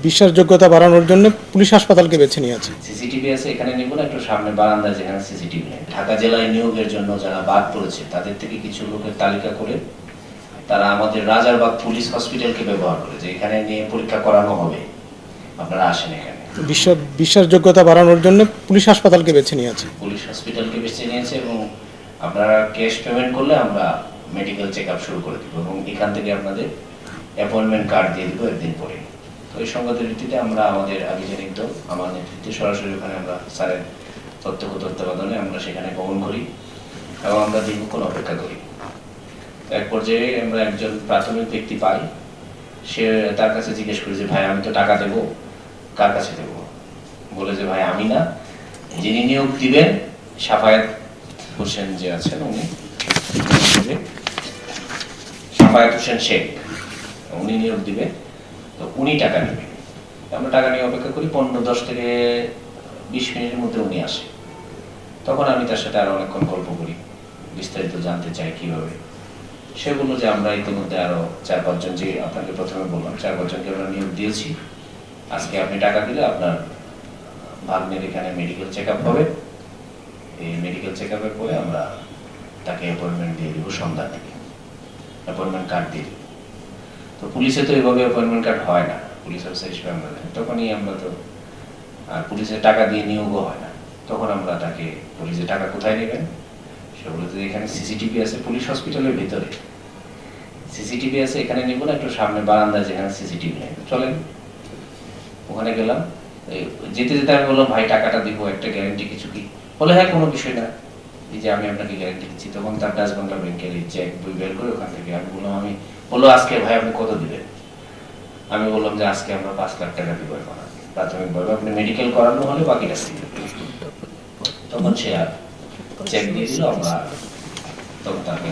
বিশ্বাসযোগ্যতা বাড়ানোর জন্য পুলিশ হাসপাতালকে বেছে নিয়েছে। সিসিটিভি আছে এখানে নিব না, একটু সামনে বারান্দায় যেখানে সিসিটিভি নেই। ঢাকা জেলায় নিয়োগের জন্য যারা বাদ পড়েছে তাদের থেকে কিছু লোকের তালিকা করে তারা আমাদের রাজারবাগ পুলিশ হসপিটালকে ব্যবহার করে যে এখানে নিয়ে পরীক্ষা করানো হবে, আপনারা আসেন এখানে। বিশ্বাসযোগ্যতা বাড়ানোর জন্য পুলিশ হাসপাতালকে বেছে নিয়েছে। পুলিশ হসপিটালকে বেছে নিয়েছে এবং আপনারা ক্যাশ পেমেন্ট করলে আমরা মেডিকেল চেক আপ শুরু করে দিব এবং এখান থেকে আপনাদের অ্যাপয়েন্টমেন্ট কার্ড দিয়ে দিব একদিন পরে। তো এই সংবাদের ভিত্তিতে আমরা আমাদের আভিযানিক দল আমার নেতৃত্বে সরাসরি ওখানে আমরা স্যারের প্রত্যক্ষ তত্ত্বাবধানে আমরা সেখানে গমন করি এবং আমরা দীর্ঘক্ষণ অপেক্ষা করি। এক পর্যায়ে আমরা একজন প্রাথমিক ব্যক্তি পাই, সে তার কাছে জিজ্ঞেস করি যে ভাই আমি তো টাকা দেবো, কার কাছে দেবো? বলে যে ভাই আমি না, যিনি নিয়োগ দিবেন সাফায়েত হোসেন যে আছেন উনি, সাফায়েত হোসেন শেখ, উনি নিয়োগ দিবে, তো উনি টাকা নেবেন। আমরা টাকা নিয়ে অপেক্ষা করি, 15-10 থেকে 20 মিনিটের মধ্যে উনি আসে। তখন আমি তার সাথে আরো অনেকক্ষণ গল্প করি, বিস্তারিত জানতে চাই কিভাবে। সে বললো যে আমরা ইতিমধ্যে আরো 4-5 জন, যে আপনাকে প্রথমে বললাম 4-5 জনকে আমরা নিয়োগ দিয়েছি, আজকে আপনি টাকা দিলে আপনার ভাগ্নের এখানে মেডিকেল চেক আপ হবে, এই মেডিকেল চেক আপের পরে আমরা তাকে অ্যাপয়েন্টমেন্ট দিয়ে দিব, সন্ধ্যা থেকে অ্যাপয়েন্টমেন্ট কার্ড দিয়ে দিব। তো পুলিশে তো এভাবে অ্যাপয়েন্টমেন্ট কার্ড হয় না, পুলিশ অফিসার হিসেবে আমরা তখনই আমরা তো, আর পুলিশের টাকা দিয়ে নিয়োগও হয় না, তখন আমরা তাকে পুলিশে টাকা কোথায় নেবেন সে বলে যে এখানে সিসিটিভি আছে পুলিশ হসপিটালের ভিতরে, সিসিটিভি আছে এখানে নিব না, একটু সামনে বারান্দায় যেখানে সিসিটিভি নেই, চলেন। ওখানে গেলাম, যেতে যেতে আমি বললাম ভাই টাকাটা দিব, একটা গ্যারান্টি কিছু কি? বলে হ্যাঁ কোনো বিষয় না, এই যে আমি আপনাকে গ্যারান্টি দিচ্ছি। তখন তার ডাচ বাংলা ব্যাংকের চেক বই বের করে ওখান থেকে আমি বললাম, আমি বললো আজকে ভাই আপনি কত দিবেন? আমি বললাম যে আজকে আমরা 5 লাখ টাকা দিব এখন প্রাথমিকভাবে, আপনি মেডিকেল করানো হলে বাকিটা দিবেন। তখন সে আর চেক দিয়ে দিল, আমরা তখন তাকে